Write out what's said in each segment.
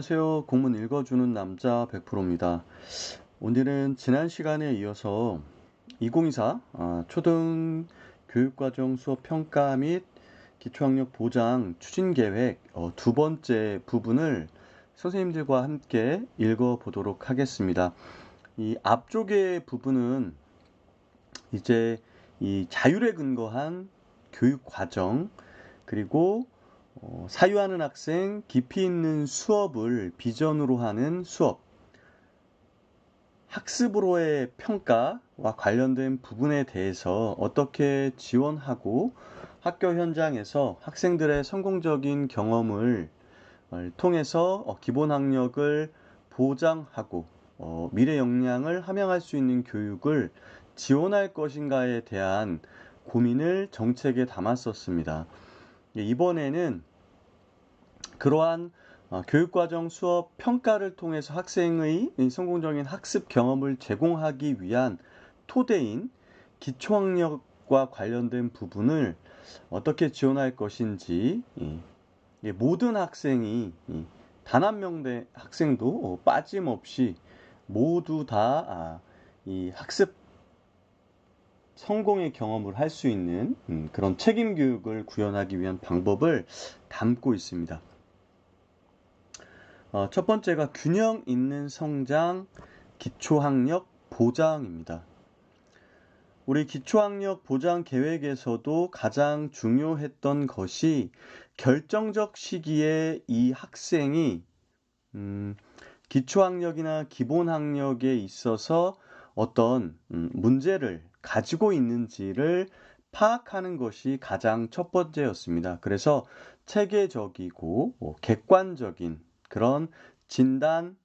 안녕하세요. 공문 읽어주는 남자 100%입니다. 오늘은 지난 시간에 이어서 2024 초등 교육과정 수업 평가 및 기초학력 보장 추진 계획 두 번째 부분을 선생님들과 함께 읽어보도록 하겠습니다. 이 앞쪽의 부분은 이제 이 자율에 근거한 교육과정 그리고 사유하는 학생, 깊이 있는 수업을 비전으로 하는 수업, 학습으로의 평가와 관련된 부분에 대해서 어떻게 지원하고 학교 현장에서 학생들의 성공적인 경험을 통해서 기본 학력을 보장하고 미래 역량을 함양할 수 있는 교육을 지원할 것인가에 대한 고민을 정책에 담았었습니다. 이번에는 그러한 교육과정 수업 평가를 통해서 학생의 성공적인 학습 경험을 제공하기 위한 토대인 기초학력과 관련된 부분을 어떻게 지원할 것인지 모든 학생이 단 한 명의 학생도 빠짐없이 모두 다 이 학습 성공의 경험을 할 수 있는 그런 책임 교육을 구현하기 위한 방법을 담고 있습니다. 첫 번째가 균형 있는 성장 기초학력 보장입니다. 우리 기초학력 보장 계획에서도 가장 중요했던 것이 결정적 시기에 이 학생이 기초학력이나 기본학력에 있어서 어떤 문제를 가지고 있는지를 파악하는 것이 가장 첫 번째였습니다. 그래서 체계적이고 객관적인 그런 진단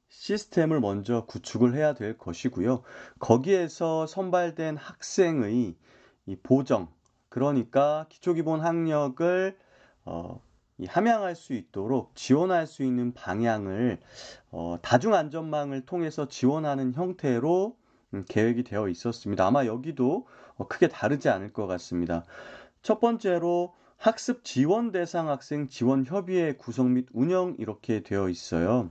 시스템을 먼저 구축을 해야 될 것이고요. 거기에서 선발된 학생의 이 보정, 그러니까 기초기본 학력을 함양할 수 있도록 지원할 수 있는 방향을 다중안전망을 통해서 지원하는 형태로 계획이 되어 있었습니다. 아마 여기도 크게 다르지 않을 것 같습니다. 첫 번째로 학습 지원 대상 학생 지원 협의회 구성 및 운영 이렇게 되어 있어요.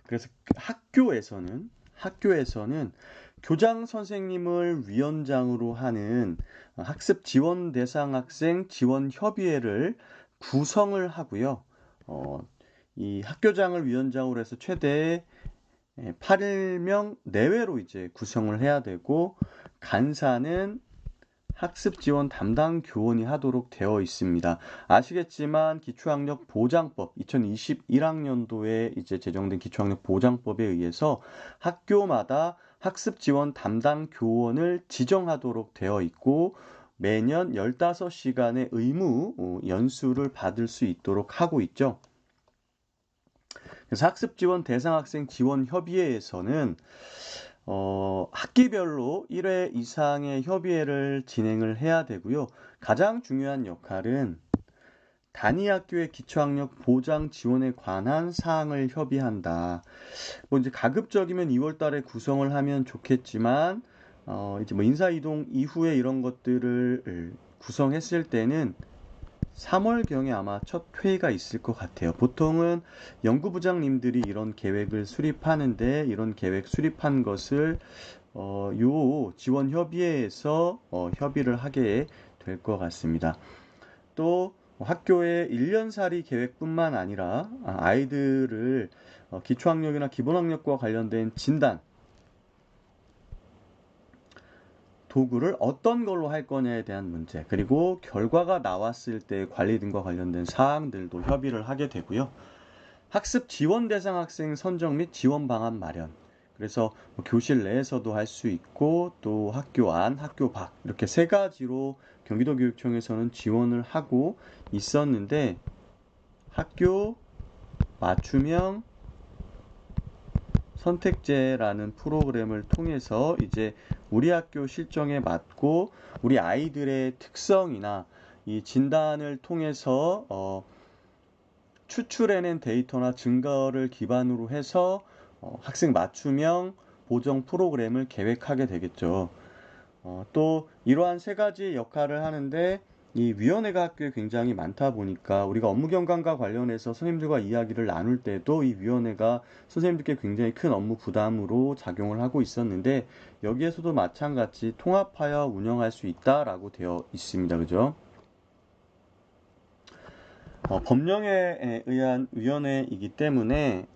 그래서 학교에서는 교장 선생님을 위원장으로 하는 학습 지원 대상 학생 지원 협의회를 구성을 하고요. 이 학교장을 위원장으로 해서 최대 8명 내외로 이제 구성을 해야 되고 간사는 학습 지원 담당 교원이 하도록 되어 있습니다. 아시겠지만 기초학력 보장법 2021학년도에 이제 제정된 기초학력 보장법에 의해서 학교마다 학습 지원 담당 교원을 지정하도록 되어 있고 매년 15시간의 의무 연수를 받을 수 있도록 하고 있죠. 그래서 학습 지원 대상 학생 지원 협의회에서는 학기별로 1회 이상의 협의회를 진행을 해야 되고요. 가장 중요한 역할은 단위 학교의 기초학력 보장 지원에 관한 사항을 협의한다. 이제 가급적이면 2월 달에 구성을 하면 좋겠지만 이제 인사이동 이후에 이런 것들을 구성했을 때는 3월경에 아마 첫 회의가 있을 것 같아요. 보통은 연구부장님들이 이런 계획을 수립하는데 이런 계획 수립한 것을 요 지원협의회에서 협의를 하게 될 것 같습니다. 또 학교의 1년살이 계획뿐만 아니라 아이들을 기초학력이나 기본학력과 관련된 진단 도구를 어떤 걸로 할 거냐에 대한 문제, 그리고 결과가 나왔을 때 관리 등과 관련된 사항들도 협의를 하게 되고요. 학습 지원 대상 학생 선정 및 지원 방안 마련. 그래서 교실 내에서도 할 수 있고 또 학교 안, 학교 밖 이렇게 세 가지로 경기도교육청에서는 지원을 하고 있었는데 학교 맞춤형 선택제라는 프로그램을 통해서 이제 우리 학교 실정에 맞고 우리 아이들의 특성이나 이 진단을 통해서 추출해낸 데이터나 증거를 기반으로 해서 학생 맞춤형 보정 프로그램을 계획하게 되겠죠. 또 이러한 세 가지 역할을 하는데 이 위원회가 학교에 굉장히 많다 보니까 우리가 업무 경감과 관련해서 선생님들과 이야기를 나눌 때도 이 위원회가 선생님들께 굉장히 큰 업무 부담으로 작용을 하고 있었는데 여기에서도 마찬가지 통합하여 운영할 수 있다라고 되어 있습니다. 그죠? 법령에 의한 위원회이기 때문에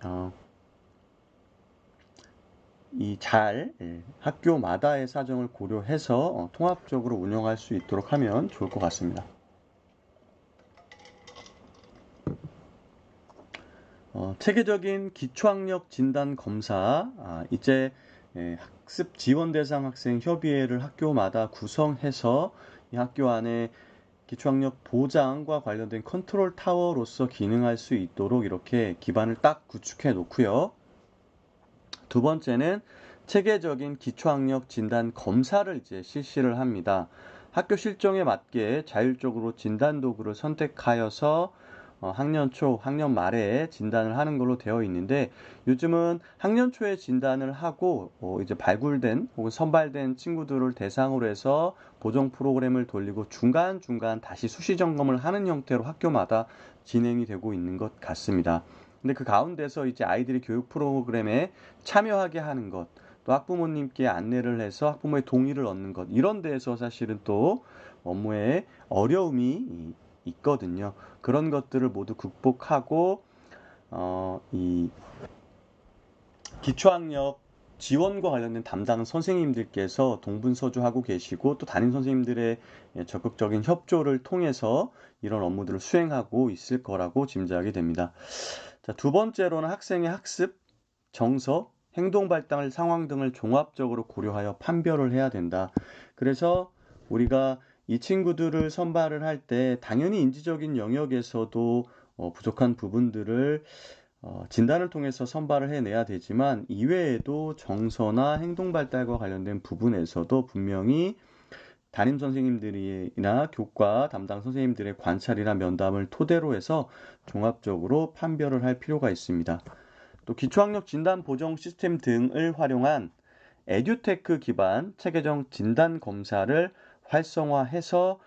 학교마다의 사정을 고려해서 통합적으로 운영할 수 있도록 하면 좋을 것 같습니다. 체계적인 기초학력 진단 검사, 이제 학습 지원 대상 학생 협의회를 학교마다 구성해서 이 학교 안에 기초학력 보장과 관련된 컨트롤 타워로서 기능할 수 있도록 이렇게 기반을 딱 구축해 놓고요. 두 번째는 체계적인 기초학력 진단 검사를 이제 실시를 합니다. 학교 실정에 맞게 자율적으로 진단 도구를 선택하여서 학년 초, 학년 말에 진단을 하는 걸로 되어 있는데 요즘은 학년 초에 진단을 하고 이제 발굴된 혹은 선발된 친구들을 대상으로 해서 보정 프로그램을 돌리고 중간중간 다시 수시 점검을 하는 형태로 학교마다 진행이 되고 있는 것 같습니다. 근데 그 가운데서 이제 아이들이 교육 프로그램에 참여하게 하는 것, 또 학부모님께 안내를 해서 학부모의 동의를 얻는 것, 이런 데에서 사실은 또 업무에 어려움이 있거든요. 그런 것들을 모두 극복하고 이 기초학력 지원과 관련된 담당 선생님들께서 동분서주하고 계시고 또 담임 선생님들의 적극적인 협조를 통해서 이런 업무들을 수행하고 있을 거라고 짐작이 됩니다. 자, 두 번째로는 학생의 학습, 정서, 행동 발달 상황 등을 종합적으로 고려하여 판별을 해야 된다. 그래서 우리가 이 친구들을 선발을 할 때 당연히 인지적인 영역에서도 부족한 부분들을 진단을 통해서 선발을 해내야 되지만 이외에도 정서나 행동 발달과 관련된 부분에서도 분명히 담임 선생님들이나 교과 담당 선생님들의 관찰이나 면담을 토대로 해서 종합적으로 판별을 할 필요가 있습니다. 또 기초학력 진단 보정 시스템 등을 활용한 에듀테크 기반 체계적 진단 검사를 활성화해서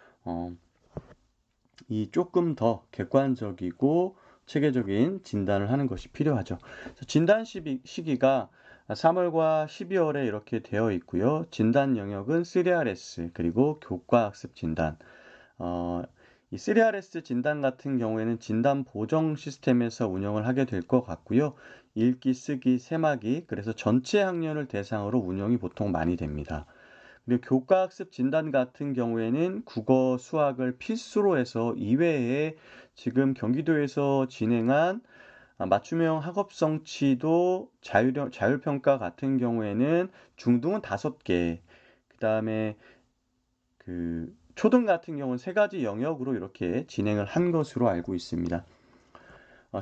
이 조금 더 객관적이고 체계적인 진단을 하는 것이 필요하죠. 진단 시기가 3월과 12월에 이렇게 되어 있고요. 진단 영역은 3RS 그리고 교과학습 진단. 이 3RS 진단 같은 경우에는 진단 보정 시스템에서 운영을 하게 될 것 같고요. 읽기, 쓰기, 세마기, 그래서 전체 학년을 대상으로 운영이 보통 많이 됩니다. 그리고 교과학습 진단 같은 경우에는 국어, 수학을 필수로 해서 이외에 지금 경기도에서 진행한 맞춤형 학업 성취도 자율평가 같은 경우에는 중등은 5개, 그 다음에 초등 같은 경우는 3가지 영역으로 이렇게 진행을 한 것으로 알고 있습니다.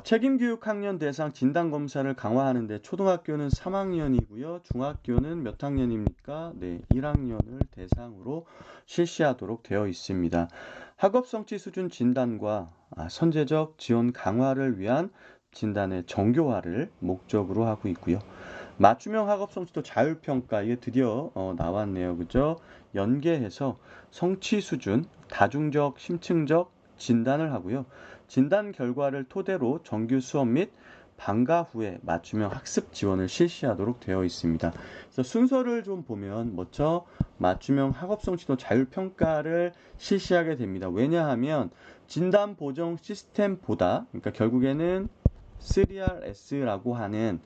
책임교육 학년 대상 진단검사를 강화하는데 초등학교는 3학년이고요. 중학교는 몇 학년입니까? 네, 1학년을 대상으로 실시하도록 되어 있습니다. 학업성취 수준 진단과 선제적 지원 강화를 위한 진단의 정교화를 목적으로 하고 있고요. 맞춤형 학업성취도 자율평가, 이게 드디어 나왔네요. 그죠? 연계해서 성취 수준, 다중적, 심층적 진단을 하고요. 진단 결과를 토대로 정규 수업 및 방과 후에 맞춤형 학습 지원을 실시하도록 되어 있습니다. 그래서 순서를 좀 보면 먼저 맞춤형 학업성취도 자율평가를 실시하게 됩니다. 왜냐하면 진단 보정 시스템보다, 그러니까 결국에는 3RS라고 하는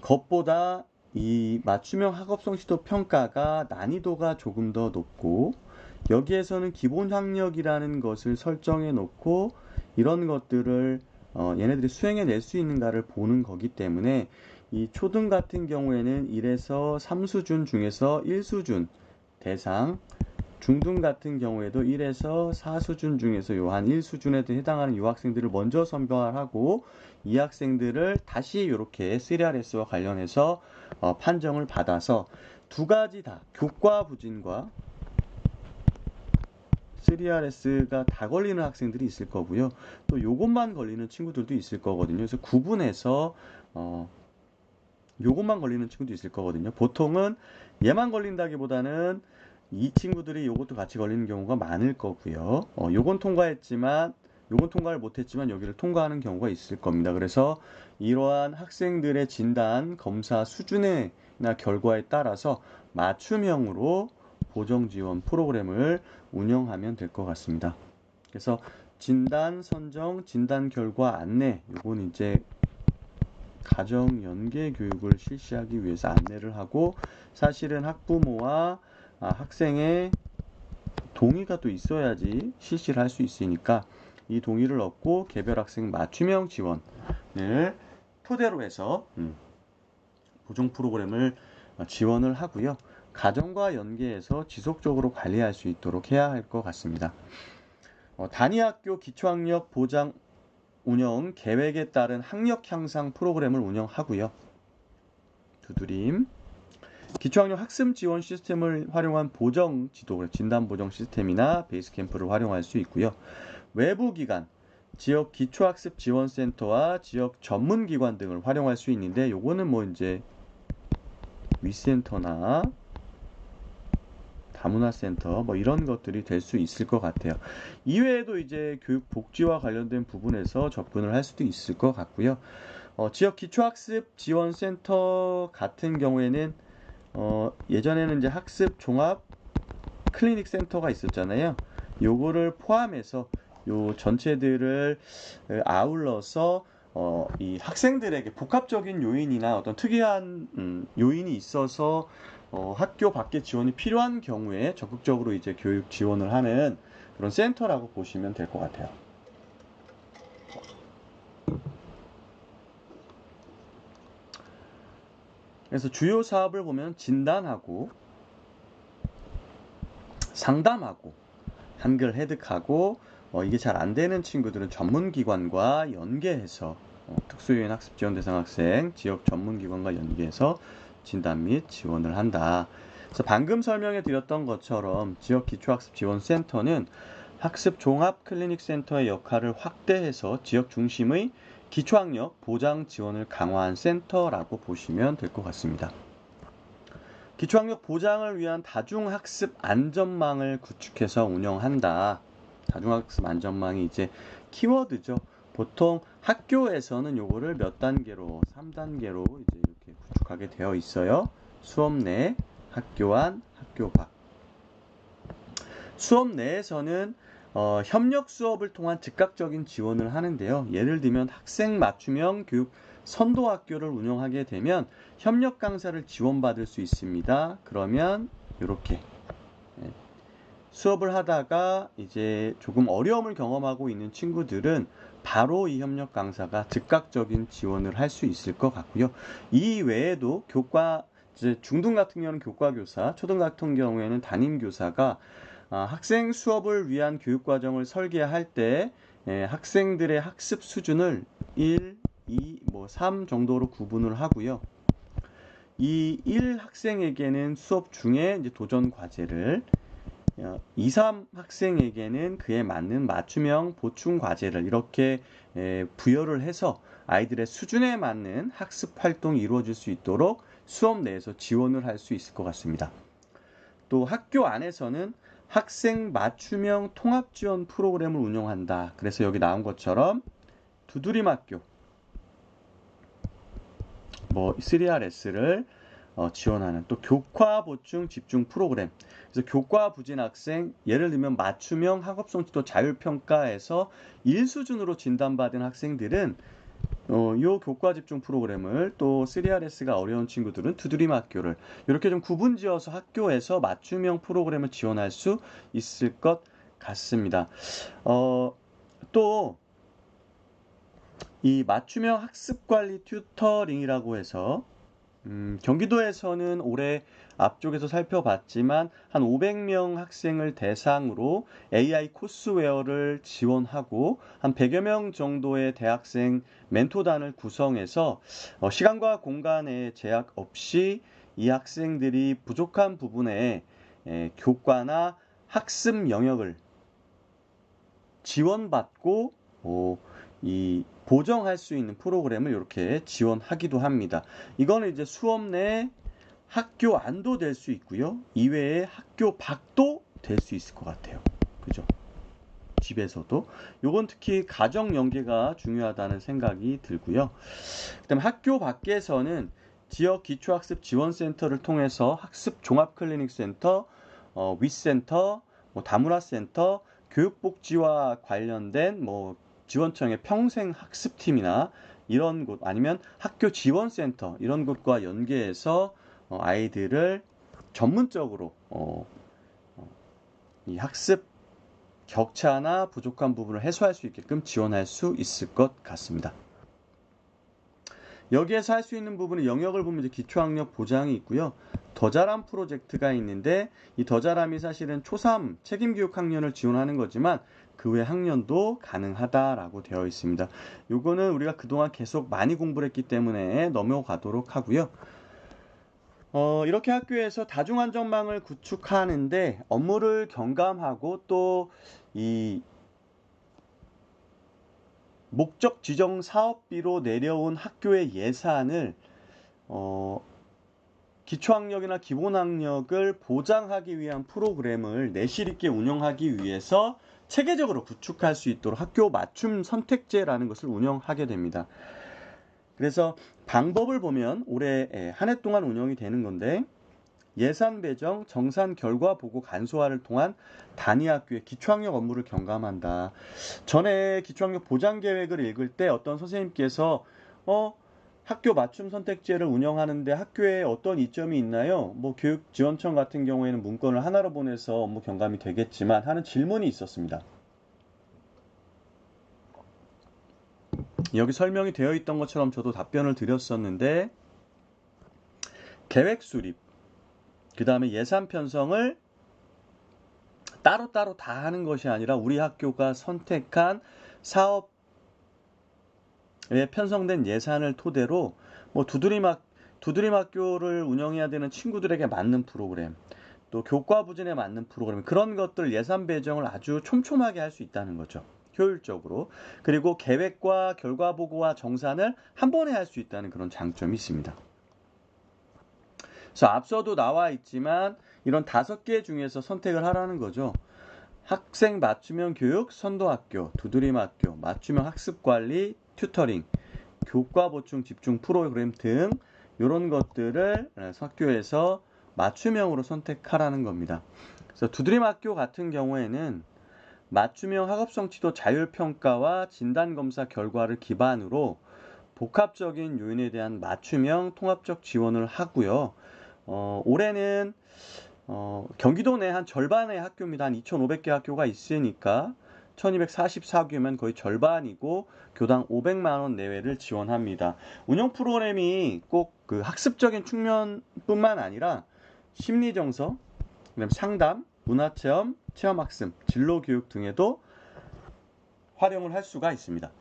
것보다 이 맞춤형 학업성취도 평가가 난이도가 조금 더 높고 여기에서는 기본 학력이라는 것을 설정해 놓고 이런 것들을 얘네들이 수행해 낼 수 있는가를 보는 거기 때문에 이 초등 같은 경우에는 1에서 3수준 중에서 1수준 대상, 중등 같은 경우에도 1에서 4수준 중에서 요 한 1수준에 해당하는 요 학생들을 먼저 선별하고 이 학생들을 다시 이렇게 3RS와 관련해서 판정을 받아서 두 가지 다 교과 부진과 3RS가 다 걸리는 학생들이 있을 거고요. 또 요것만 걸리는 친구들도 있을 거거든요. 그래서 구분해서 요것만 걸리는 친구도 있을 거거든요. 보통은 얘만 걸린다기보다는 이 친구들이 요것도 같이 걸리는 경우가 많을 거고요. 요건 통과했지만 요건 통과를 못했지만 여기를 통과하는 경우가 있을 겁니다. 그래서 이러한 학생들의 진단 검사 수준이나 결과에 따라서 맞춤형으로 보정 지원 프로그램을 운영하면 될 것 같습니다. 그래서 진단 선정, 진단 결과 안내, 요건 이제 가정 연계 교육을 실시하기 위해서 안내를 하고, 사실은 학부모와 학생의 동의가 또 있어야지 실시를 할 수 있으니까 이 동의를 얻고 개별 학생 맞춤형 지원을 토대로 해서 보정 프로그램을 지원을 하고요. 가정과 연계해서 지속적으로 관리할 수 있도록 해야 할 것 같습니다. 단위학교 기초학력 보장 운영 계획에 따른 학력 향상 프로그램을 운영하고요. 두드림. 기초학력 학습 지원 시스템을 활용한 보정 지도, 진단 보정 시스템이나 베이스캠프를 활용할 수 있고요. 외부 기관, 지역 기초학습 지원센터와 지역 전문기관 등을 활용할 수 있는데, 요거는 뭐 이제 위센터나 다문화센터 뭐 이런 것들이 될 수 있을 것 같아요. 이외에도 이제 교육 복지와 관련된 부분에서 접근을 할 수도 있을 것 같고요. 지역 기초학습 지원센터 같은 경우에는 예전에는 이제 학습 종합 클리닉 센터가 있었잖아요. 요거를 포함해서 요 전체들을 아울러서 이 학생들에게 복합적인 요인이나 어떤 특이한 요인이 있어서 학교 밖에 지원이 필요한 경우에 적극적으로 이제 교육 지원을 하는 그런 센터라고 보시면 될 것 같아요. 그래서 주요 사업을 보면 진단하고 상담하고 한글 해득하고, 이게 잘 안 되는 친구들은 전문기관과 연계해서 특수유인 학습 지원 대상 학생 지역 전문기관과 연계해서 진단 및 지원을 한다. 그래서 방금 설명해 드렸던 것처럼 지역 기초학습 지원센터는 학습 종합 클리닉 센터의 역할을 확대해서 지역 중심의 기초학력 보장 지원을 강화한 센터라고 보시면 될 것 같습니다. 기초학력 보장을 위한 다중학습 안전망을 구축해서 운영한다. 다중학습 안전망이 이제 키워드죠. 보통 학교에서는 요거를 몇 단계로, 3단계로 이제 이렇게 구축하게 되어 있어요. 수업 내, 학교 안, 학교 밖. 수업 내에서는 협력 수업을 통한 즉각적인 지원을 하는데요. 예를 들면 학생 맞춤형 교육 선도 학교를 운영하게 되면 협력 강사를 지원받을 수 있습니다. 그러면 이렇게 수업을 하다가 이제 조금 어려움을 경험하고 있는 친구들은 바로 이 협력 강사가 즉각적인 지원을 할 수 있을 것 같고요. 이 외에도 교과, 이제 중등 같은 경우는 교과교사, 초등 같은 경우에는 담임교사가 학생 수업을 위한 교육과정을 설계할 때 학생들의 학습 수준을 1, 2, 3 정도로 구분을 하고요. 이 1 학생에게는 수업 중에 이제 도전 과제를, 2, 3 학생에게는 그에 맞는 맞춤형 보충 과제를 이렇게 부여를 해서 아이들의 수준에 맞는 학습 활동이 이루어질 수 있도록 수업 내에서 지원을 할 수 있을 것 같습니다. 또 학교 안에서는 학생 맞춤형 통합 지원 프로그램을 운영한다. 그래서 여기 나온 것처럼 두드림 학교, 3RS를 지원하는 또 교과 보충 집중 프로그램. 그래서 교과 부진 학생, 예를 들면 맞춤형 학업성 지도 자율평가에서 1수준으로 진단받은 학생들은 요 교과 집중 프로그램을, 또 3RS가 어려운 친구들은 두드림 학교를 이렇게 좀 구분지어서 학교에서 맞춤형 프로그램을 지원할 수 있을 것 같습니다. 또 이 맞춤형 학습관리 튜터링이라고 해서 경기도에서는 올해 앞쪽에서 살펴봤지만 한 500명 학생을 대상으로 AI 코스웨어를 지원하고 한 100여 명 정도의 대학생 멘토단을 구성해서 시간과 공간의 제약 없이 이 학생들이 부족한 부분에 교과나 학습 영역을 지원받고 이 보정할 수 있는 프로그램을 이렇게 지원하기도 합니다. 이거는 이제 수업 내 학교 안도 될 수 있고요. 이외에 학교 밖도 될 수 있을 것 같아요. 그죠? 집에서도. 요건 특히 가정 연계가 중요하다는 생각이 들고요. 그다음 학교 밖에서는 지역 기초학습 지원센터를 통해서 학습 종합클리닉센터, 위센터, 다문화센터, 교육복지와 관련된 지원청의 평생학습팀이나 이런 곳 아니면 학교 지원센터 이런 곳과 연계해서 아이들을 전문적으로 이 학습 격차나 부족한 부분을 해소할 수 있게끔 지원할 수 있을 것 같습니다. 여기에서 할 수 있는 부분은 영역을 보면 이제 기초학력 보장이 있고요. 더 잘함 프로젝트가 있는데 이 더 잘함이 사실은 초3 책임교육 학년을 지원하는 거지만 그 외 학년도 가능하다라고 되어 있습니다. 요거는 우리가 그동안 계속 많이 공부를 했기 때문에 넘어가도록 하고요. 이렇게 학교에서 다중안전망을 구축하는데 업무를 경감하고 또 이 목적 지정 사업비로 내려온 학교의 예산을 기초학력이나 기본학력을 보장하기 위한 프로그램을 내실 있게 운영하기 위해서 체계적으로 구축할 수 있도록 학교 맞춤 선택제라는 것을 운영하게 됩니다. 그래서 방법을 보면 올해 한 해 동안 운영이 되는 건데 예산 배정, 정산 결과 보고 간소화를 통한 단위 학교의 기초학력 업무를 경감한다. 전에 기초학력 보장 계획을 읽을 때 어떤 선생님께서 학교 맞춤 선택제를 운영하는데 학교에 어떤 이점이 있나요? 교육지원청 같은 경우에는 문건을 하나로 보내서 업무 경감이 되겠지만 하는 질문이 있었습니다. 여기 설명이 되어 있던 것처럼 저도 답변을 드렸었는데 계획 수립, 그 다음에 예산 편성을 따로따로 다 하는 것이 아니라 우리 학교가 선택한 사업에 편성된 예산을 토대로 두드림 학교를 운영해야 되는 친구들에게 맞는 프로그램, 또 교과부진에 맞는 프로그램, 그런 것들 예산 배정을 아주 촘촘하게 할 수 있다는 거죠. 효율적으로. 그리고 계획과 결과보고와 정산을 한 번에 할 수 있다는 그런 장점이 있습니다. 그래서 앞서도 나와 있지만 이런 5개 중에서 선택을 하라는 거죠. 학생 맞춤형 교육, 선도학교, 두드림학교, 맞춤형 학습관리, 튜터링, 교과 보충 집중 프로그램 등 이런 것들을 학교에서 맞춤형으로 선택하라는 겁니다. 그래서 두드림학교 같은 경우에는 맞춤형 학업성 지도 자율평가와 진단검사 결과를 기반으로 복합적인 요인에 대한 맞춤형 통합적 지원을 하고요. 올해는 경기도 내 한 절반의 학교입니다. 한 2,500개 학교가 있으니까 1,244개면 거의 절반이고 교당 500만 원 내외를 지원합니다. 운영 프로그램이 꼭 그 학습적인 측면뿐만 아니라 심리정서, 그다음 상담, 문화체험, 체험학습, 진로교육 등에도 활용을 할 수가 있습니다.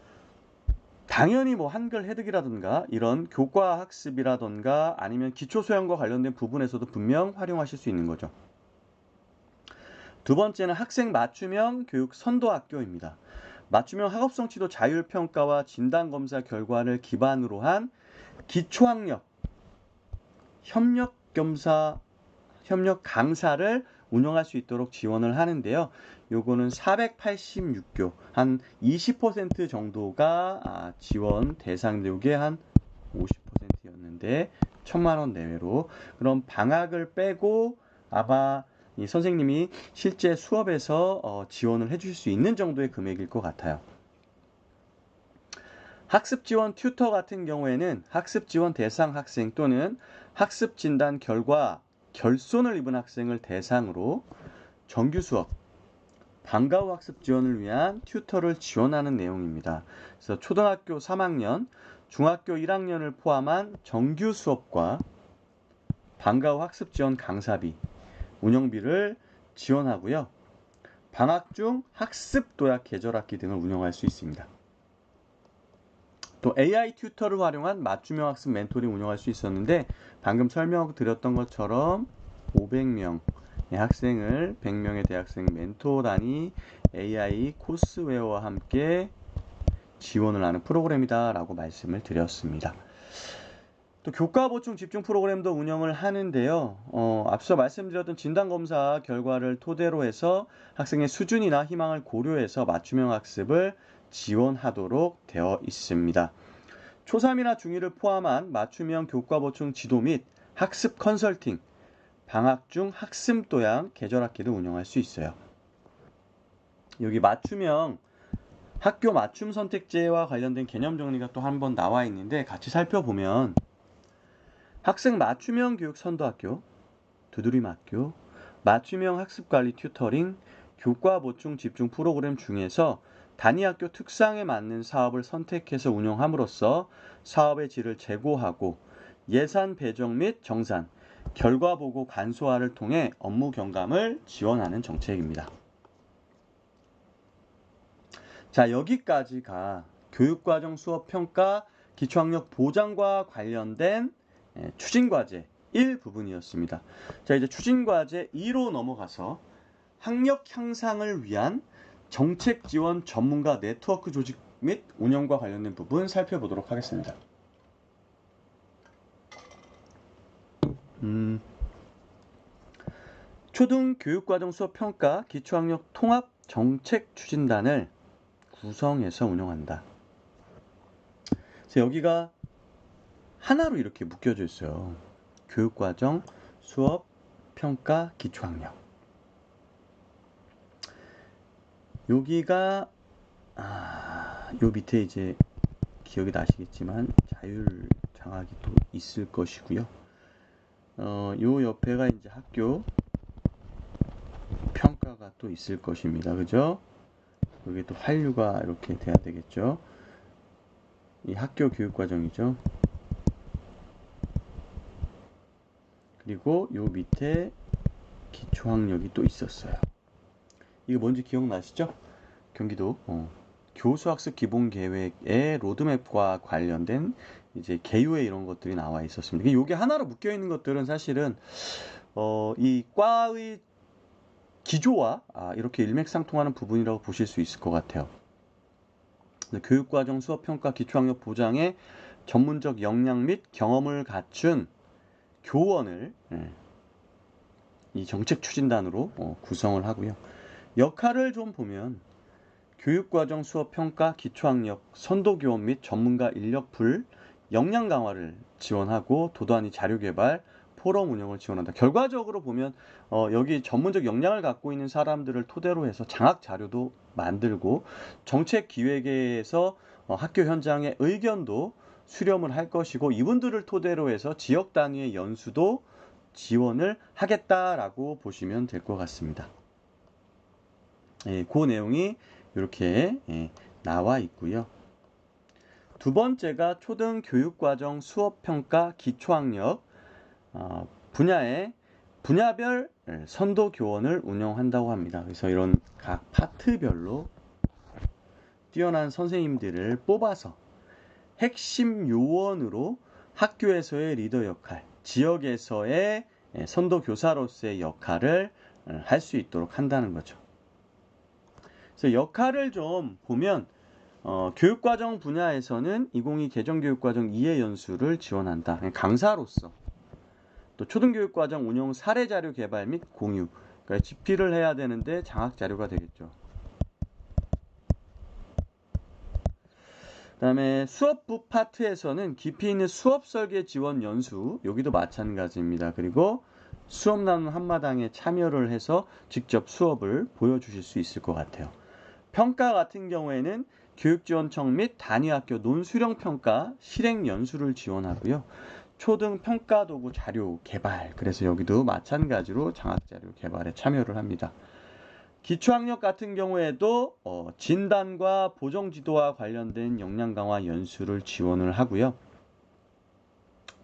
당연히 한글 해득이라든가 이런 교과 학습이라든가 아니면 기초소양과 관련된 부분에서도 분명 활용하실 수 있는 거죠. 두 번째는 학생 맞춤형 교육 선도학교입니다. 맞춤형 학업성 지도 자율평가와 진단검사 결과를 기반으로 한 기초학력 협력 강사를 운영할 수 있도록 지원을 하는데요. 요거는 486교, 한 20% 정도가 지원 대상, 요게 한 50%였는데 1,000만 원 내외로. 그럼 방학을 빼고 아마 이 선생님이 실제 수업에서 지원을 해주실 수 있는 정도의 금액일 것 같아요. 학습 지원 튜터 같은 경우에는 학습 지원 대상 학생 또는 학습 진단 결과 결손을 입은 학생을 대상으로 정규 수업, 방과 후 학습 지원을 위한 튜터를 지원하는 내용입니다. 그래서 초등학교 3학년, 중학교 1학년을 포함한 정규 수업과 방과 후 학습 지원 강사비, 운영비를 지원하고요. 방학 중 학습 도약 계절학기 등을 운영할 수 있습니다. 또 AI 튜터를 활용한 맞춤형 학습 멘토링 운영할 수 있었는데 방금 설명드렸던 것처럼 500명의 학생을 100명의 대학생 멘토단이 AI 코스웨어와 함께 지원을 하는 프로그램이다 라고 말씀을 드렸습니다. 또 교과 보충 집중 프로그램도 운영을 하는데요. 앞서 말씀드렸던 진단검사 결과를 토대로 해서 학생의 수준이나 희망을 고려해서 맞춤형 학습을 지원하도록 되어 있습니다. 초3이나 중2를 포함한 맞춤형 교과 보충 지도 및 학습 컨설팅, 방학 중 학습 도양 계절학기를 운영할 수 있어요. 여기 맞춤형 학교 맞춤 선택제와 관련된 개념 정리가 또 한 번 나와 있는데 같이 살펴보면 학생 맞춤형 교육 선도학교, 두드림학교, 맞춤형 학습관리 튜터링, 교과 보충 집중 프로그램 중에서 단위학교 특성에 맞는 사업을 선택해서 운영함으로써 사업의 질을 제고하고 예산 배정 및 정산, 결과 보고 간소화를 통해 업무 경감을 지원하는 정책입니다. 자, 여기까지가 교육과정 수업평가 기초학력 보장과 관련된 추진과제 1부분이었습니다. 자, 이제 추진과제 2로 넘어가서 학력 향상을 위한 정책 지원 전문가 네트워크 조직 및 운영과 관련된 부분 살펴보도록 하겠습니다. 초등교육과정 수업평가 기초학력 통합 정책 추진단을 구성해서 운영한다. 그래서 여기가 하나로 이렇게 묶여져 있어요. 교육과정, 수업, 평가, 기초학력. 여기가 요 밑에 이제 기억이 나시겠지만 자율 장학이 또 있을 것이고요. 요 옆에가 이제 학교 평가가 또 있을 것입니다. 그죠? 여기 또 한류가 이렇게 돼야 되겠죠. 이 학교 교육과정이죠. 그리고 요 밑에 기초학력이 또 있었어요. 이거 뭔지 기억나시죠? 경기도 교수학습 기본계획의 로드맵과 관련된 이제 개요에 이런 것들이 나와 있었습니다. 이게 하나로 묶여 있는 것들은 사실은 이 과의 기조와 이렇게 일맥상통하는 부분이라고 보실 수 있을 것 같아요. 교육과정 수업평가 기초학력 보장의 전문적 역량 및 경험을 갖춘 교원을 이 정책 추진단으로 구성을 하고요. 역할을 좀 보면 교육과정 수업평가 기초학력 선도교원 및 전문가 인력풀 역량 강화를 지원하고 도단위 자료개발 포럼 운영을 지원한다. 결과적으로 보면 여기 전문적 역량을 갖고 있는 사람들을 토대로 해서 장학 자료도 만들고 정책 기획에서 학교 현장의 의견도 수렴을 할 것이고 이분들을 토대로 해서 지역 단위의 연수도 지원을 하겠다라고 보시면 될 것 같습니다. 그 내용이 이렇게 나와 있고요. 두 번째가 초등 교육과정 수업평가 기초학력 분야의 분야별 선도 교원을 운영한다고 합니다. 그래서 이런 각 파트별로 뛰어난 선생님들을 뽑아서 핵심 요원으로 학교에서의 리더 역할, 지역에서의 선도 교사로서의 역할을 할 수 있도록 한다는 거죠. 그래서 역할을 좀 보면 교육과정 분야에서는 2022 개정교육과정 2회 연수를 지원한다. 강사로서 또 초등교육과정 운영 사례자료 개발 및 공유, 그러니까 집필을 해야 되는데 장학자료가 되겠죠. 그 다음에 수업부 파트에서는 깊이 있는 수업 설계 지원 연수, 여기도 마찬가지입니다. 그리고 수업 나눔 한마당에 참여를 해서 직접 수업을 보여주실 수 있을 것 같아요. 평가 같은 경우에는 교육지원청 및 단위학교 논수령평가 실행 연수를 지원하고요. 초등 평가도구 자료 개발, 그래서 여기도 마찬가지로 장학자료 개발에 참여를 합니다. 기초학력 같은 경우에도 진단과 보정지도와 관련된 역량 강화 연수를 지원을 하고요.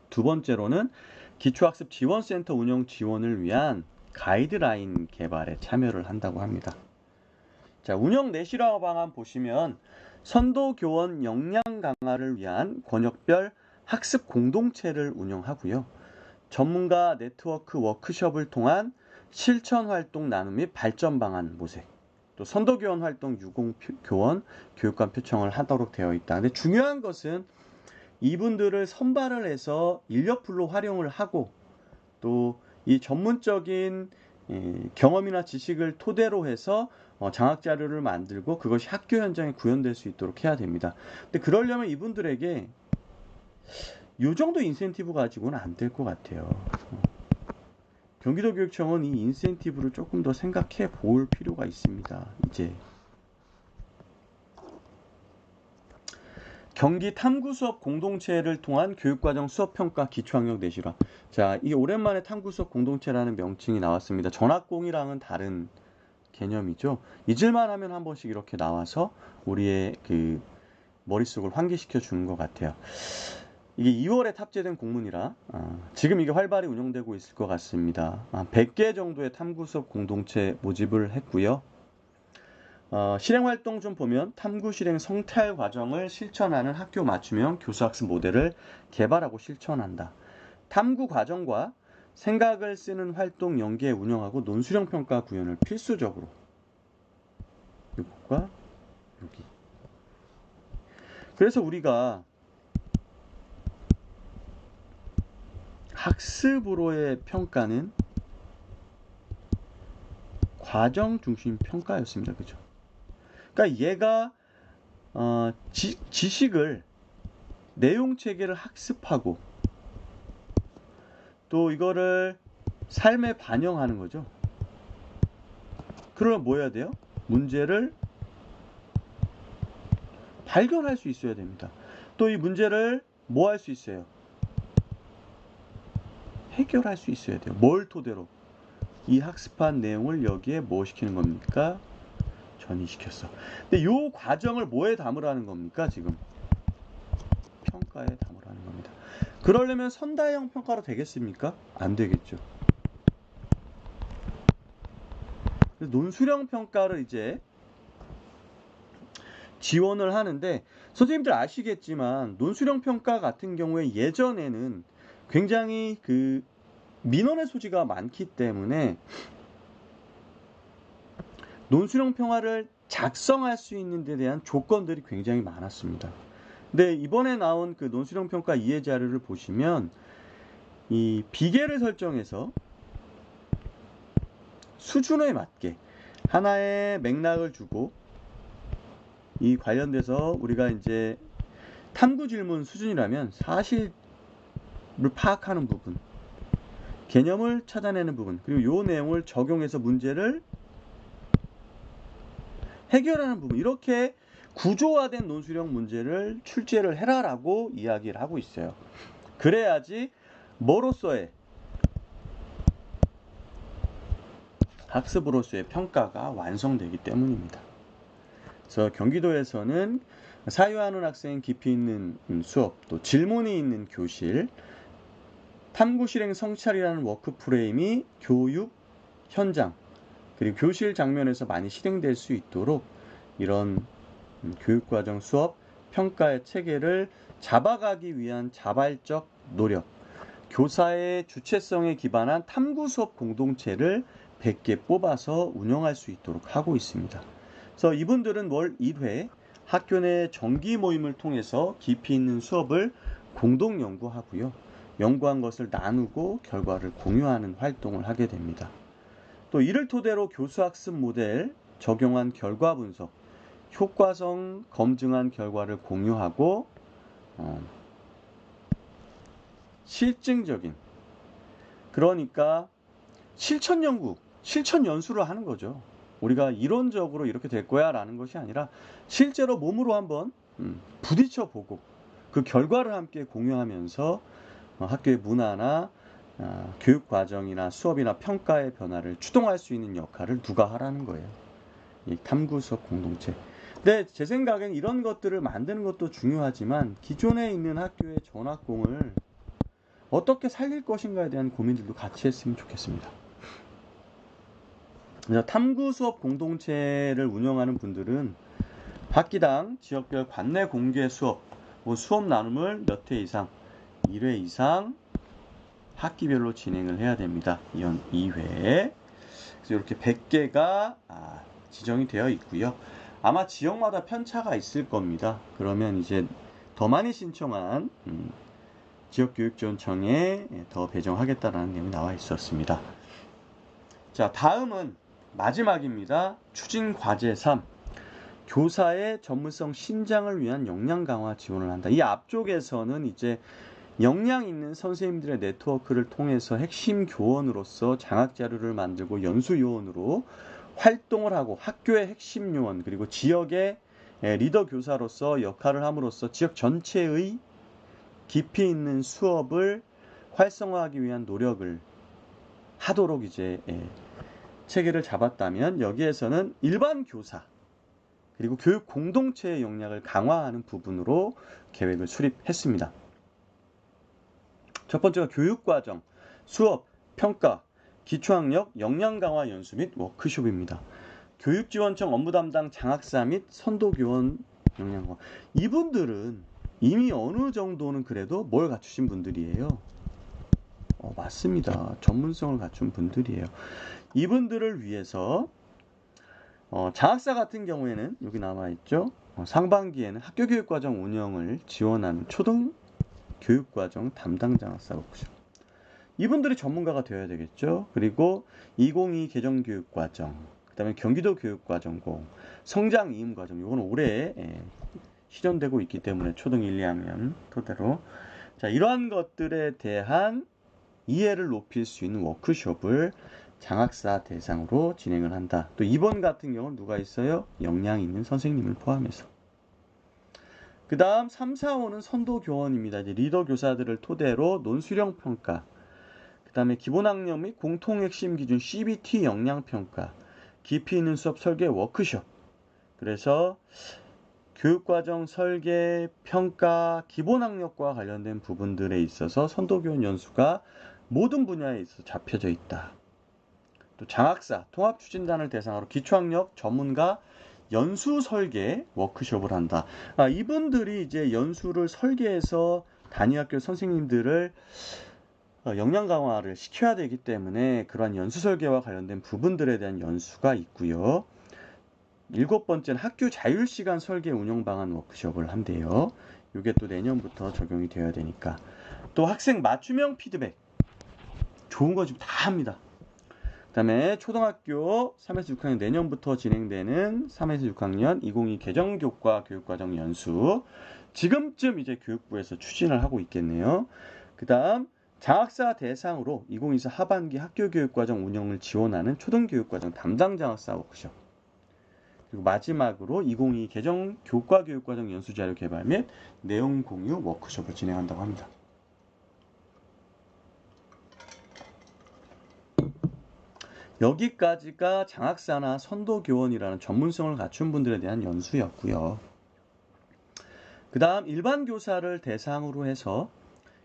두 번째로는 기초학습 지원센터 운영 지원을 위한 가이드라인 개발에 참여를 한다고 합니다. 자, 운영 내실화 방안 보시면 선도교원 역량 강화를 위한 권역별 학습 공동체를 운영하고요. 전문가 네트워크 워크숍을 통한 실천 활동 나눔 및 발전 방안 모색, 또 선도교원 활동 유공교원 교육관 표창을 하도록 되어 있다. 근데 중요한 것은 이분들을 선발을 해서 인력풀로 활용을 하고 또 이 전문적인 경험이나 지식을 토대로 해서 장학 자료를 만들고 그것이 학교 현장에 구현될 수 있도록 해야 됩니다. 근데 그러려면 이분들에게 이 정도 인센티브 가지고는 안 될 것 같아요. 경기도교육청은 이 인센티브를 조금 더 생각해 볼 필요가 있습니다. 이제 경기 탐구 수업 공동체를 통한 교육과정 수업평가 기초학력 내실화. 자, 이게 오랜만에 탐구 수업 공동체라는 명칭이 나왔습니다. 전학공이랑은 다른 개념이죠. 잊을만 하면 한 번씩 이렇게 나와서 우리의 그 머릿속을 환기시켜 주는 것 같아요. 이게 2월에 탑재된 공문이라 지금 이게 활발히 운영되고 있을 것 같습니다. 100개 정도의 탐구 수업 공동체 모집을 했고요. 실행활동 좀 보면 탐구 실행 성찰 과정을 실천하는 학교 맞춤형 교수학습 모델을 개발하고 실천한다. 탐구 과정과 생각을 쓰는 활동 연계 운영하고 논수령 평가 구현을 필수적으로. 이것과 여기. 그래서 우리가 학습으로의 평가는 과정 중심 평가였습니다. 그죠? 그러니까 얘가 지식을 내용 체계를 학습하고 또 이거를 삶에 반영하는 거죠. 그러면 뭐 해야 돼요? 문제를 발견할 수 있어야 됩니다. 또 이 문제를 뭐 할 수 있어요? 해결할 수 있어야 돼요. 뭘 토대로? 이 학습한 내용을 여기에 뭐 시키는 겁니까? 전이시켰어. 근데 이 과정을 뭐에 담으라는 겁니까? 지금 평가에 담으라는 겁니다. 그러려면 선다형 평가로 되겠습니까? 안 되겠죠. 논수령 평가를 이제 지원을 하는데 선생님들 아시겠지만 논수령 평가 같은 경우에 예전에는 굉장히 그 민원의 소지가 많기 때문에 논수령 평가를 작성할 수 있는 데 대한 조건들이 굉장히 많았습니다. 근데 이번에 나온 그 논수령 평가 이해 자료를 보시면 이 비계를 설정해서 수준에 맞게 하나의 맥락을 주고 이 관련돼서 우리가 이제 탐구 질문 수준이라면 사실을 파악하는 부분, 개념을 찾아내는 부분, 그리고 이 내용을 적용해서 문제를 해결하는 부분, 이렇게 구조화된 논술형 문제를 출제를 해라라고 이야기를 하고 있어요. 그래야지 뭐로서의 학습으로서의 평가가 완성되기 때문입니다. 그래서 경기도에서는 사유하는 학생 깊이 있는 수업, 또 질문이 있는 교실, 탐구 실행 성찰이라는 워크 프레임이 교육 현장 그리고 교실 장면에서 많이 실행될 수 있도록 이런 교육과정 수업 평가의 체계를 잡아가기 위한 자발적 노력, 교사의 주체성에 기반한 탐구 수업 공동체를 100개 뽑아서 운영할 수 있도록 하고 있습니다. 그래서 이분들은 월 1회 학교 내 정기 모임을 통해서 깊이 있는 수업을 공동 연구하고요. 연구한 것을 나누고 결과를 공유하는 활동을 하게 됩니다. 또 이를 토대로 교수학습 모델 적용한 결과 분석, 효과성 검증한 결과를 공유하고 실증적인, 그러니까 실천 연구, 실천 연수를 하는 거죠. 우리가 이론적으로 이렇게 될 거야 라는 것이 아니라 실제로 몸으로 한번 부딪혀 보고 그 결과를 함께 공유하면서 학교의 문화나 교육 과정이나 수업이나 평가의 변화를 추동할 수 있는 역할을 누가 하라는 거예요. 이 탐구 수업 공동체. 근데 제 생각엔 이런 것들을 만드는 것도 중요하지만 기존에 있는 학교의 전학공을 어떻게 살릴 것인가에 대한 고민들도 같이 했으면 좋겠습니다. 그래서 탐구 수업 공동체를 운영하는 분들은 학기당 지역별 관내 공개 수업, 수업 나눔을 몇 회 이상, 1회 이상 학기별로 진행을 해야 됩니다. 이런 2회. 그래서 이렇게 100개가 지정이 되어 있고요. 아마 지역마다 편차가 있을 겁니다. 그러면 이제 더 많이 신청한 지역교육지원청에 더 배정하겠다라는 내용이 나와 있었습니다. 자, 다음은 마지막입니다. 추진 과제 3. 교사의 전문성 신장을 위한 역량 강화 지원을 한다. 이 앞쪽에서는 이제 역량 있는 선생님들의 네트워크를 통해서 핵심 교원으로서 장학 자료를 만들고 연수 요원으로 활동을 하고 학교의 핵심 요원 그리고 지역의 리더 교사로서 역할을 함으로써 지역 전체의 깊이 있는 수업을 활성화하기 위한 노력을 하도록 이제 체계를 잡았다면, 여기에서는 일반 교사 그리고 교육 공동체의 역량을 강화하는 부분으로 계획을 수립했습니다. 첫 번째가 교육과정, 수업, 평가, 기초학력, 역량 강화 연수 및 워크숍입니다. 교육지원청 업무 담당 장학사 및 선도교원 역량 강화. 이분들은 이미 어느 정도는 그래도 뭘 갖추신 분들이에요? 맞습니다. 전문성을 갖춘 분들이에요. 이분들을 위해서 장학사 같은 경우에는 여기 남아있죠. 상반기에는 학교교육과정 운영을 지원하는 초등교육과정 담당 장학사가 오죠. 이분들이 전문가가 되어야 되겠죠. 그리고 2022 개정교육과정, 그 다음에 경기도 교육과정공, 성장이음과정, 이건 올해 실현되고 있기 때문에 초등 1, 2학년 토대로, 자, 이러한 것들에 대한 이해를 높일 수 있는 워크숍을 장학사 대상으로 진행을 한다. 또 이번 같은 경우는 누가 있어요? 역량 있는 선생님을 포함해서. 그 다음 3, 4, 5는 선도교원입니다. 이제 리더 교사들을 토대로 논수령 평가, 그 다음에 기본학력 및 공통핵심 기준 CBT 역량평가, 깊이 있는 수업 설계 워크숍. 그래서 교육과정 설계, 평가, 기본학력과 관련된 부분들에 있어서 선도교원 연수가 모든 분야에 있어서 잡혀져 있다. 또 장학사, 통합추진단을 대상으로 기초학력 전문가 연수 설계 워크숍을 한다. 이분들이 이제 연수를 설계해서 단위학교 선생님들을 역량 강화를 시켜야 되기 때문에 그러한 연수 설계와 관련된 부분들에 대한 연수가 있고요. 7번째는 학교 자율시간 설계 운영 방안 워크숍을 한대요. 이게 또 내년부터 적용이 되어야 되니까. 또 학생 맞춤형 피드백, 좋은 거 지금 다 합니다. 그 다음에 초등학교 3에서 6학년 내년부터 진행되는 3에서 6학년 2022 개정교과 교육과정 연수, 지금쯤 이제 교육부에서 추진을 하고 있겠네요. 그 다음 장학사 대상으로 2024 하반기 학교교육과정 운영을 지원하는 초등교육과정 담당 장학사 워크숍, 그리고 마지막으로 2022 개정교과 교육과정 연수자료 개발 및 내용 공유 워크숍을 진행한다고 합니다. 여기까지가 장학사나 선도교원이라는 전문성을 갖춘 분들에 대한 연수였고요. 그 다음 일반 교사를 대상으로 해서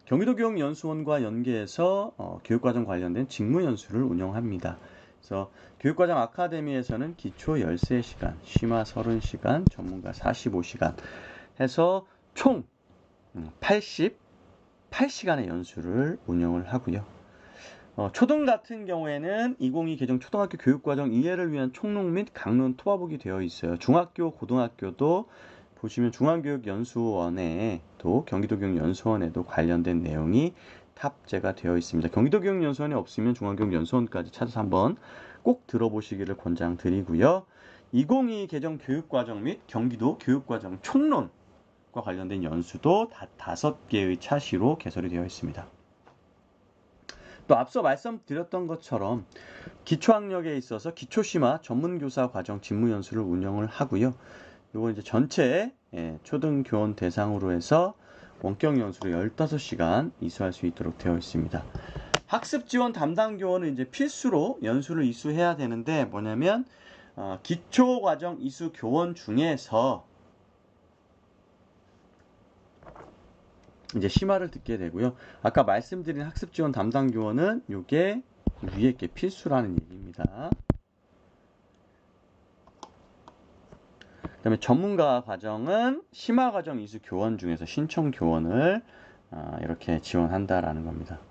경기도교육연수원과 연계해서 교육과정 관련된 직무연수를 운영합니다. 그래서 교육과정 아카데미에서는 기초 13시간, 심화 30시간, 전문가 45시간 해서 총 88시간의 연수를 운영을 하고요. 초등 같은 경우에는 2022 개정 초등학교 교육과정 이해를 위한 총론 및 강론 토화북이 되어 있어요. 중학교, 고등학교도 보시면 중앙교육연수원에 또 경기도교육연수원에도 관련된 내용이 탑재가 되어 있습니다. 경기도교육연수원에 없으면 중앙교육연수원까지 찾아서 한번 꼭 들어보시기를 권장드리고요. 2022 개정 교육과정 및 경기도 교육과정 총론과 관련된 연수도 5개의 차시로 개설이 되어 있습니다. 또 앞서 말씀드렸던 것처럼 기초학력에 있어서 기초심화 전문교사 과정 직무연수를 운영을 하고요. 이거 이제 전체 초등교원 대상으로 해서 원격 연수를 15시간 이수할 수 있도록 되어 있습니다. 학습지원 담당 교원은 이제 필수로 연수를 이수해야 되는데, 뭐냐면 기초과정 이수 교원 중에서 이제 심화를 듣게 되고요. 아까 말씀드린 학습지원 담당 교원은 이게 위에 게 필수라는 얘기입니다. 그 다음에 전문가 과정은 심화 과정 이수 교원 중에서 신청 교원을 이렇게 지원한다라는 겁니다.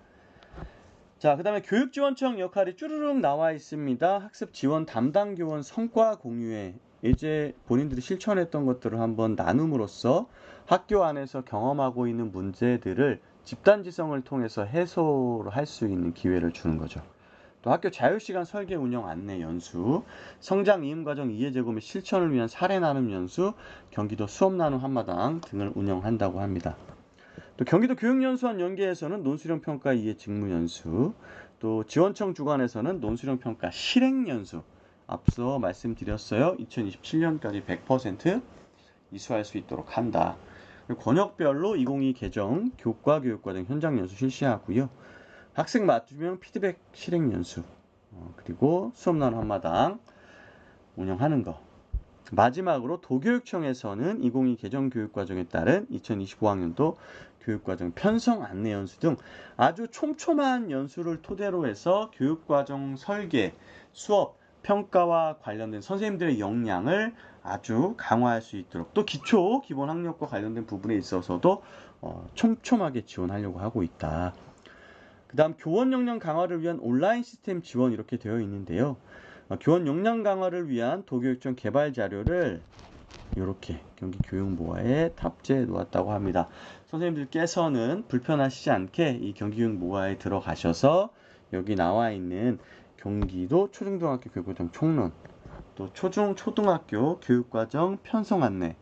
자, 그 다음에 교육지원청 역할이 쭈르륵 나와 있습니다. 학습지원 담당 교원 성과 공유에 이제 본인들이 실천했던 것들을 한번 나눔으로써 학교 안에서 경험하고 있는 문제들을 집단지성을 통해서 해소를 할 수 있는 기회를 주는 거죠. 또 학교 자유시간 설계 운영 안내 연수, 성장 이음 과정 이해제고 및 실천을 위한 사례 나눔 연수, 경기도 수업 나눔 한마당 등을 운영한다고 합니다. 또 경기도 교육연수원 연계에서는 논술형 평가 이해 직무 연수, 또 지원청 주관에서는 논술형 평가 실행 연수, 앞서 말씀드렸어요. 2027년까지 100% 이수할 수 있도록 한다. 권역별로 2022 개정 교과 교육과정 현장 연수 실시하고요. 학생 맞춤형 피드백 실행 연수, 그리고 수업 나눔 한마당 운영하는 거. 마지막으로 도교육청에서는 2022 개정 교육과정에 따른 2025학년도 교육과정 편성 안내 연수 등 아주 촘촘한 연수를 토대로 해서 교육과정 설계, 수업, 평가와 관련된 선생님들의 역량을 아주 강화할 수 있도록, 또 기초 기본 학력과 관련된 부분에 있어서도 촘촘하게 지원하려고 하고 있다. 그 다음 교원 역량 강화를 위한 온라인 시스템 지원 이렇게 되어 있는데요. 교원 역량 강화를 위한 도교육청 개발 자료를 이렇게 경기교육모아에 탑재해 놓았다고 합니다. 선생님들께서는 불편하시지 않게 이 경기교육모아에 들어가셔서 여기 나와 있는 경기도 초중등학교 교육과정 총론, 또 초중초등학교 교육과정 편성 안내,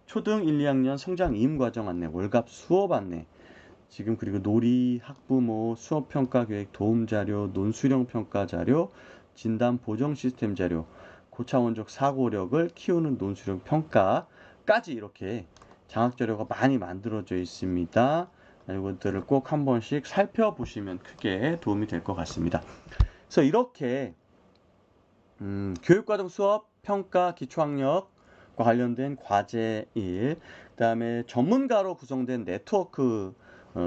초등 1, 2학년 성장 이음과정 안내, 월갑 수업 안내, 지금 그리고 놀이, 학부모, 수업평가 계획 도움자료, 논수령 평가 자료, 진단 보정 시스템 자료, 고차원적 사고력을 키우는 논수령 평가까지 이렇게 장학 자료가 많이 만들어져 있습니다. 이것들을 꼭 한 번씩 살펴보시면 크게 도움이 될 것 같습니다. 그래서 이렇게 교육과정 수업, 평가, 기초학력과 관련된 과제 1, 그 다음에 전문가로 구성된 네트워크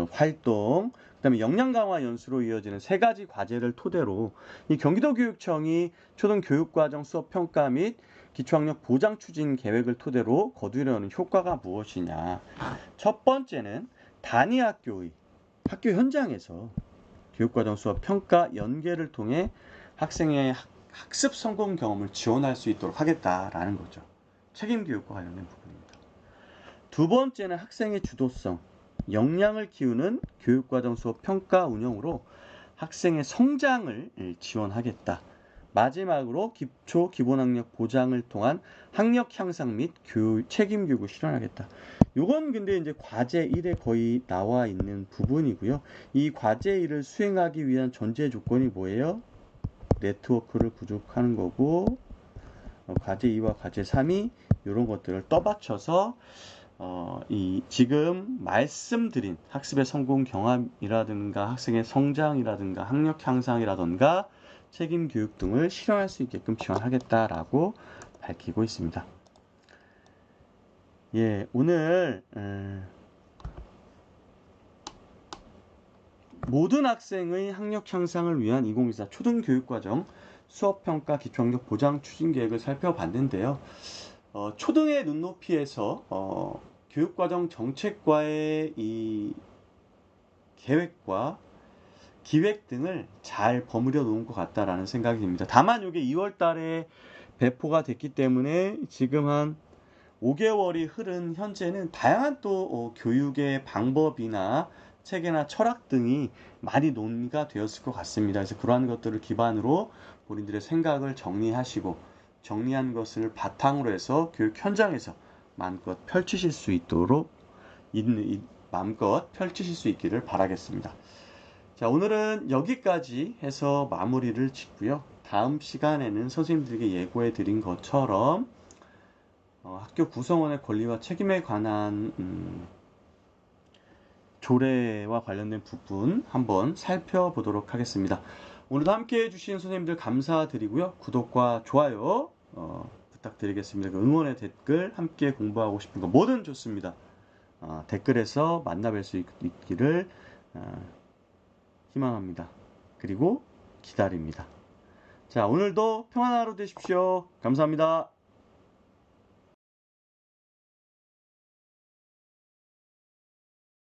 활동, 그 다음에 역량 강화 연수로 이어지는 3가지 과제를 토대로 이 경기도교육청이 초등교육과정 수업 평가 및 기초학력 보장 추진 계획을 토대로 거두려는 효과가 무엇이냐. 첫 번째는 단위 학교의 학교 현장에서 교육과정 수업 평가 연계를 통해 학생의 학습 성공 경험을 지원할 수 있도록 하겠다라는 거죠. 책임교육과 관련된 부분입니다. 두 번째는 학생의 주도성, 역량을 키우는 교육과정 수업 평가 운영으로 학생의 성장을 지원하겠다. 마지막으로 기초 기본학력 보장을 통한 학력 향상 및 책임 교육을 실현하겠다. 이건 근데 이제 과제 1에 거의 나와 있는 부분이고요. 이 과제 1을 수행하기 위한 전제 조건이 뭐예요? 네트워크를 부족하는 거고, 과제 2와 과제 3이 이런 것들을 떠받쳐서 이 지금 말씀드린 학습의 성공 경험이라든가 학생의 성장이라든가 학력 향상이라든가 책임 교육 등을 실현할 수 있게끔 지원하겠다라고 밝히고 있습니다. 예, 오늘 모든 학생의 학력 향상을 위한 2024 초등교육과정 수업평가 기초학력 보장 추진 계획을 살펴봤는데요. 초등의 눈높이에서 교육과정 정책과의 이 계획과 기획 등을 잘 버무려 놓은 것 같다라는 생각이 듭니다. 다만 이게 2월 달에 배포가 됐기 때문에 지금 한 5개월이 흐른 현재는 다양한 또 교육의 방법이나 체계나 철학 등이 많이 논의가 되었을 것 같습니다. 그래서 그러한 것들을 기반으로 본인들의 생각을 정리하시고 정리한 것을 바탕으로 해서 교육 현장에서 마음껏 펼치실 수 있도록 마음껏 펼치실 수 있기를 바라겠습니다. 자, 오늘은 여기까지 해서 마무리를 짓고요. 다음 시간에는 선생님들에게 예고해 드린 것처럼 학교 구성원의 권리와 책임에 관한 조례와 관련된 부분 한번 살펴보도록 하겠습니다. 오늘도 함께 해주신 선생님들 감사드리고요. 구독과 좋아요 부탁드리겠습니다. 응원의 댓글 함께 공부하고 싶은 거 뭐든 좋습니다. 댓글에서 만나뵐 수 있기를 희망합니다. 그리고 기다립니다. 자, 오늘도 평안한 하루 되십시오. 감사합니다.